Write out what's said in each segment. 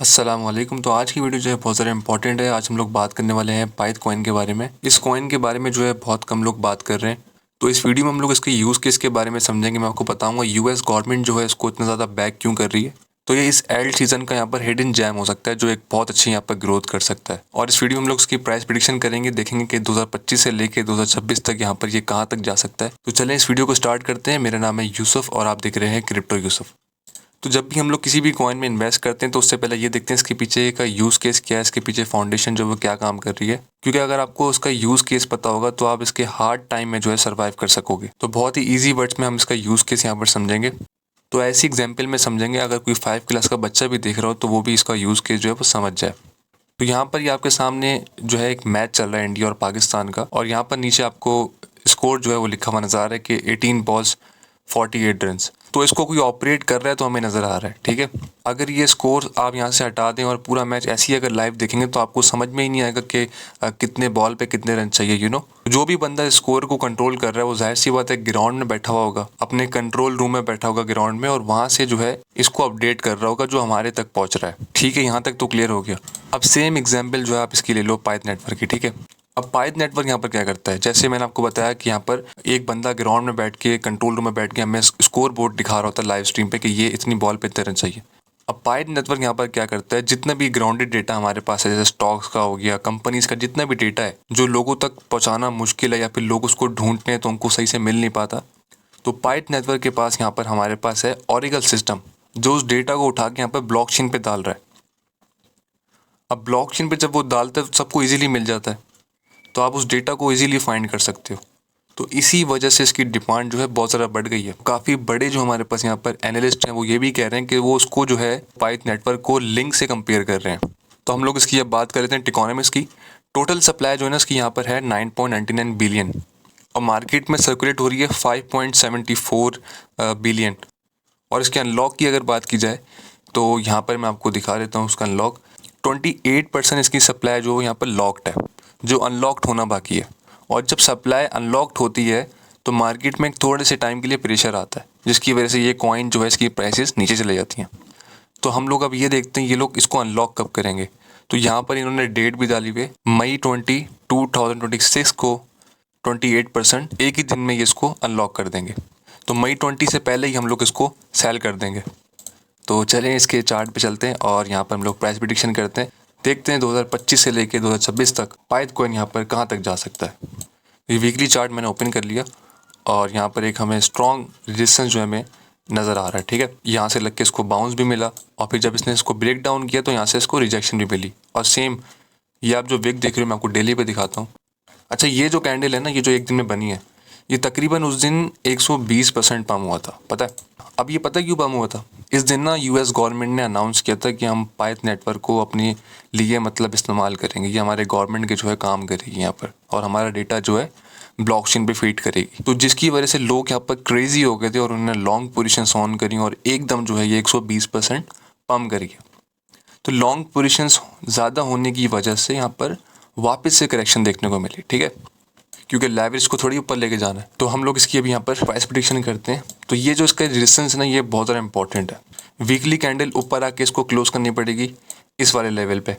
अस्सलामुअलैकुम। तो आज की वीडियो जो है बहुत ज़्यादा इंपॉर्टेंट है। आज हम लोग बात करने वाले हैं पाइथ कॉइन के बारे में। इस कॉइन के बारे में जो है बहुत कम लोग बात कर रहे हैं। तो इस वीडियो में हम लोग इसके यूज़ केस के बारे में समझेंगे। मैं आपको बताऊंगा यूएस गवर्नमेंट जो है इसको इतना ज़्यादा बैक क्यों कर रही है। तो ये इस एल्ट सीजन का यहाँ पर हिडन जैम हो सकता है जो एक बहुत अच्छी यहाँ पर ग्रोथ कर सकता है। और इस वीडियो में हम लोग इसकी प्राइस प्रिडिक्शन करेंगे, देखेंगे कि 2025 से लेके 2026 तक यहाँ पर ये कहाँ तक जा सकता है। तो चलें इस वीडियो को स्टार्ट करते हैं। मेरा नाम है यूसुफ और आप देख रहे हैं क्रिप्टो यूसुफ। तो जब भी हम लोग किसी भी कॉइन में इन्वेस्ट करते हैं तो उससे पहले ये देखते हैं इसके पीछे का यूज़ केस क्या है, इसके पीछे फाउंडेशन जो वो क्या काम कर रही है। क्योंकि अगर आपको उसका यूज़ केस पता होगा तो आप इसके हार्ड टाइम में जो है सर्वाइव कर सकोगे। तो बहुत ही ईजी वर्ड्स में हम इसका यूज़ केस यहाँ पर समझेंगे। तो ऐसी एग्जाम्पल में समझेंगे, अगर कोई 5 क्लास का बच्चा भी देख रहा हो तो वो भी इसका यूज़ केस जो है वो समझ जाए। तो यहाँ पर ये आपके सामने जो है एक मैच चल रहा है इंडिया और पाकिस्तान का, और यहाँ पर नीचे आपको स्कोर जो है वो लिखा हुआ नजर आ रहा है कि 18 बॉल्स 48 रन्स। तो इसको कोई ऑपरेट कर रहा है तो हमें नज़र आ रहा है, ठीक है। अगर ये स्कोर आप यहाँ से हटा दें और पूरा मैच ऐसे ही अगर लाइव देखेंगे तो आपको समझ में ही नहीं आएगा कि कितने बॉल पे कितने रन चाहिए। जो भी बंदा स्कोर को कंट्रोल कर रहा है वो जाहिर सी बात है ग्राउंड में बैठा हुआ होगा, अपने कंट्रोल रूम में बैठा होगा ग्राउंड में, और वहाँ से जो है इसको अपडेट कर रहा होगा जो हमारे तक पहुँच रहा है। ठीक है, यहाँ तक तो क्लियर हो गया। अब सेम एग्जाम्पल जो है आप इसकी ले लो पाइथ नेटवर्क की, ठीक है। अब पाइथ नेटवर्क यहाँ पर क्या करता है, जैसे मैंने आपको बताया कि यहाँ पर एक बंदा ग्राउंड में बैठ के कंट्रोल रूम में बैठ के हमें स्कोर बोर्ड दिखा रहा होता है लाइव स्ट्रीम पे कि ये इतनी बॉल पे इतने रन चाहिए। अब पाइथ नेटवर्क यहाँ पर क्या करता है, जितना भी ग्राउंडेड डेटा हमारे पास है, जैसे स्टॉक्स का हो गया, कंपनीज का जितना भी डेटा है जो लोगों तक पहुँचाना मुश्किल है या फिर लोग उसको ढूंढते हैं तो उनको सही से मिल नहीं पाता, तो पाइथ नेटवर्क के पास यहाँ पर हमारे पास है ऑरेकल सिस्टम जो उस डेटा को उठा के यहाँ पर ब्लॉकचेन पे डाल रहा है। अब ब्लॉकचेन पे जब वो डालता है तो सबको ईजिली मिल जाता है, तो आप उस डेटा को इजीली फाइंड कर सकते हो। तो इसी वजह से इसकी डिमांड जो है बहुत ज़्यादा बढ़ गई है। काफ़ी बड़े जो हमारे पास यहाँ पर एनालिस्ट हैं वो ये भी कह रहे हैं कि वो उसको जो है पाइथ नेटवर्क को लिंक से कंपेयर कर रहे हैं। तो हम लोग इसकी अब बात कर लेते हैं टिकोनॉमिक्स की। टोटल सप्लाई जो है ना इसकी यहाँ पर है 9.99 बिलियन, और मार्केट में सर्कुलेट हो रही है 5.74 बिलियन। और इसके अनलॉक की अगर बात की जाए तो यहाँ पर मैं आपको दिखा देता हूँ उसका अनलॉक। 28% इसकी सप्लाई जो यहाँ पर लॉक्ड है, जो अनलॉक्ड होना बाकी है। और जब सप्लाई अनलॉक्ड होती है तो मार्केट में थोड़े से टाइम के लिए प्रेशर आता है, जिसकी वजह से ये कॉइन जो है इसकी प्राइसेस नीचे चले जाती हैं। तो हम लोग अब ये देखते हैं ये लोग इसको अनलॉक कब करेंगे। तो यहाँ पर इन्होंने डेट भी डाली हुई है, मई 2026 को 28% एक ही दिन में ये इसको अनलॉक कर देंगे। तो मई 20 से पहले ही हम लोग इसको सेल कर देंगे। तो चलें इसके चार्ट पे चलते हैं और यहाँ पर हम लोग प्राइस प्रिडिक्शन करते हैं। देखते हैं 2025 से लेके 2026 तक पाइथ कॉइन यहाँ पर कहाँ तक जा सकता है। ये वीकली चार्ट मैंने ओपन कर लिया और यहाँ पर एक हमें स्ट्रॉन्ग रेजिस्टेंस जो हमें नज़र आ रहा है, ठीक है। यहाँ से लग के इसको बाउंस भी मिला, और फिर जब इसने इसको ब्रेक डाउन किया तो यहाँ से इसको रिजेक्शन भी मिली। और सेम ये आप जो विक देख रहे हो मैं आपको डेली पे दिखाता हूँ। अच्छा, ये जो कैंडल है ना, ये जो एक दिन में बनी है, ये तकरीबन उस दिन 120% पम हुआ था, पता है। अब ये पता है क्यों पम हुआ था? इस दिन ना यूएस गवर्नमेंट ने अनाउंस किया था कि हम पाइथ नेटवर्क को अपने लिए मतलब इस्तेमाल करेंगे, ये हमारे गवर्नमेंट के जो है काम करेगी यहाँ पर, और हमारा डेटा जो है ब्लॉकचेन पे फीड करेगी। तो जिसकी वजह से लोग यहाँ पर क्रेजी हो गए थे और उन्होंने लॉन्ग पोजीशंस ऑन करी और एकदम जो है ये 120% पम कर गया। तो लॉन्ग पोजीशंस ज़्यादा होने की वजह से यहाँ पर वापस से करेक्शन देखने को मिली, ठीक है, क्योंकि लेवरेज को थोड़ी ऊपर लेके जाना है। तो हम लोग इसकी अभी यहाँ पर प्राइस प्रेडिक्शन करते हैं। तो ये जो इसका रेजिस्टेंस है ना, ये बहुत ज़्यादा इंपॉर्टेंट है। वीकली कैंडल ऊपर आके इसको क्लोज करनी पड़ेगी इस वाले लेवल पे।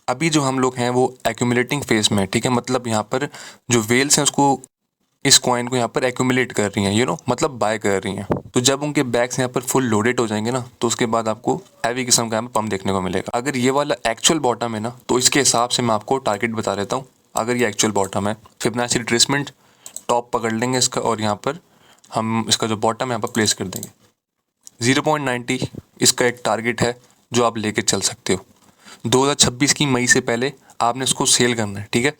अभी जो हम लोग हैं वो एक्यूमुलेटिंग फेज में, ठीक है, मतलब यहाँ पर जो वेल्स हैं उसको इस कॉइन को यहाँ पर एक्यूमुलेट कर रही हैं, मतलब बाय कर रही हैं। तो जब उनके बैग्स यहाँ पर फुल लोडेड हो जाएंगे ना, तो उसके बाद आपको हैवी किस्म का पंप देखने को मिलेगा। अगर ये वाला एक्चुअल बॉटम है ना, तो इसके हिसाब से मैं आपको टारगेट बता देता हूँ। अगर ये एक्चुअल बॉटम है, फिबोनाची रिट्रेसमेंट टॉप पकड़ लेंगे इसका, और यहाँ पर हम इसका जो बॉटम है यहाँ पर प्लेस कर देंगे। 0.90 इसका एक टारगेट है जो आप लेके चल सकते हो। 2026 की मई से पहले आपने इसको सेल करना है, ठीक है,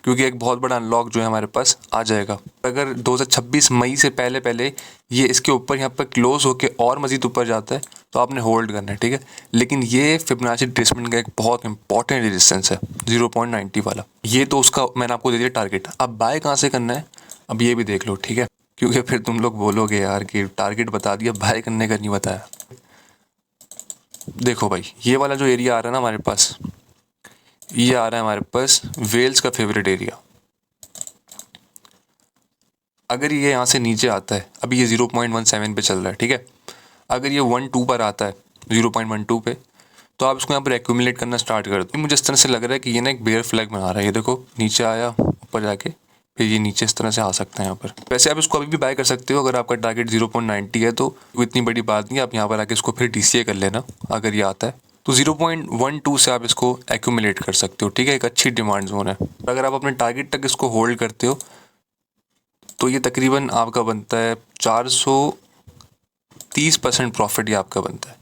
क्योंकि एक बहुत बड़ा अनलॉक जो है हमारे पास आ जाएगा। अगर 2026 मई से पहले पहले ये इसके ऊपर यहाँ पर क्लोज होके और मज़ीद ऊपर जाता है तो आपने होल्ड करना है, ठीक है। लेकिन ये फिबोनाची रिट्रेसमेंट का एक बहुत इंपॉर्टेंट रेजिस्टेंस है 0.90 वाला। ये तो उसका मैंने आपको दे दिया टारगेट। अब बाय कहाँ से करना है अब ये भी देख लो, ठीक है, क्योंकि फिर तुम लोग बोलोगे यार कि टारगेट बता दिया, बाय करने का नहीं बताया। देखो भाई, ये वाला जो एरिया आ रहा है ना हमारे पास, ये आ रहा है हमारे पास वेल्स का फेवरेट एरिया। अगर ये यहाँ से नीचे आता है, अभी ये 0.17 पे चल रहा है, ठीक है, अगर ये 1.2 पर आता है 0.12 पे, तो आप इसको यहाँ पर एक्यूमुलेट करना स्टार्ट कर दो। मुझे इस तरह से लग रहा है कि ये ना एक बेयर फ्लैग बना रहा है। ये देखो नीचे आया, ऊपर जाके फिर ये नीचे इस तरह से आ सकता है यहाँ पर। वैसे आप इसको अभी भी बाय कर सकते हो, अगर आपका टारगेट 0.90 है तो इतनी बड़ी बात नहीं है। आप यहाँ पर आके इसको फिर DCA कर लेना अगर ये आता है तो 0.12 से आप इसको एक्यूमुलेट कर सकते हो। ठीक है, एक अच्छी डिमांड जोन है। अगर आप अपने टारगेट तक इसको होल्ड करते हो तो ये तकरीबन आपका बनता है 430% प्रॉफिट ये आपका बनता है।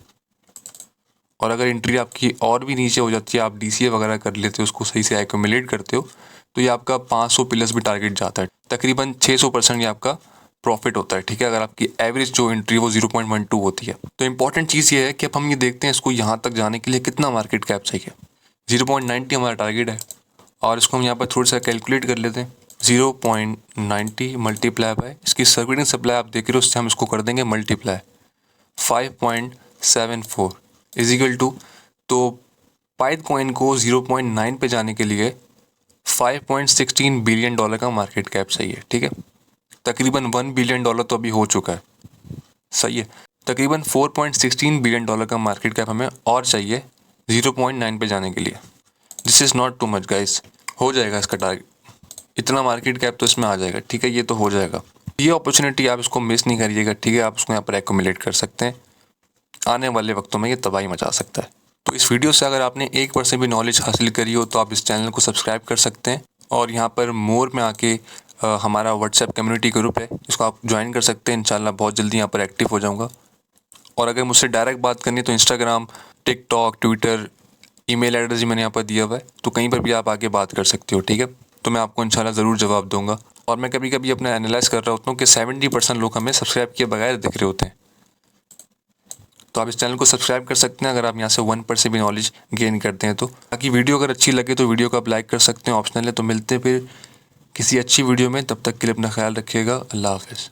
और अगर एंट्री आपकी और भी नीचे हो जाती है, आप DCA वगैरह कर लेते हो, उसको सही से एक्यूमुलेट करते हो, तो ये आपका 500 प्लस भी टारगेट जाता है। तकरीबन 600% ये आपका प्रॉफिट होता है। ठीक है, अगर आपकी एवरेज जो एंट्री वो 0.12 होती है। तो इंपॉर्टेंट चीज़ ये है कि अब हम ये देखते हैं इसको यहाँ तक जाने के लिए कितना मार्केट कैप चाहिए। 0.90 हमारा टारगेट है और इसको हम यहाँ पर थोड़ा सा कैलकुलेट कर लेते हैं। 0.90 मल्टीप्लाई बाय इसकी सर्कुलेटिंग सप्लाई आप देख रहे हो, उससे हम इसको कर देंगे मल्टीप्लाई 5.74 इजिकल टू, तो पाइथ कॉइन को 0.9 पे जाने के लिए $5.16 बिलियन का मार्केट कैप चाहिए। ठीक है, तकरीबन $1 बिलियन तो अभी हो चुका है। सही है, तकरीबन $4.16 बिलियन का मार्केट कैप हमें और चाहिए 0.9 पे जाने के लिए। This is not too much guys, हो जाएगा इसका टारगेट, इतना मार्केट कैप तो इसमें आ जाएगा। ठीक है, ये तो हो जाएगा। ये अपॉर्चुनिटी आप इसको मिस नहीं करिएगा। ठीक है, आप उसको यहाँ पर एक्यूमुलेट कर सकते हैं, आने वाले वक्तों में ये तबाही मचा सकता है। तो इस वीडियो से अगर आपने 1% भी नॉलेज हासिल करी हो तो आप इस चैनल को सब्सक्राइब कर सकते हैं और यहाँ पर मोर में आके हमारा व्हाट्सएप कम्युनिटी ग्रुप है, इसको आप ज्वाइन कर सकते हैं। इंशाल्लाह बहुत जल्दी यहाँ पर एक्टिव हो जाऊँगा। और अगर मुझसे डायरेक्ट बात करनी है तो Instagram, TikTok, Twitter, email address भी मैंने यहाँ पर दिया हुआ है, तो कहीं पर भी आप आके बात कर सकते हो। ठीक है, तो मैं आपको इंशाल्लाह ज़रूर जवाब दूंगा। और मैं कभी कभी अपना एनालाइज कर रहा होता हूँ कि 70% लोग हमें सब्सक्राइब किए बगैर दिख रहे होते हैं। तो आप इस चैनल को सब्सक्राइब कर सकते हैं अगर आप यहाँ से 1% भी नॉलेज गेन करते हैं तो। बाकी वीडियो अगर अच्छी लगे तो वीडियो को आप लाइक कर सकते हैं, ऑप्शनल है। तो मिलते हैं फिर किसी अच्छी वीडियो में, तब तक के लिए अपना ख्याल रखिएगा। अल्लाह हाफ़िज़।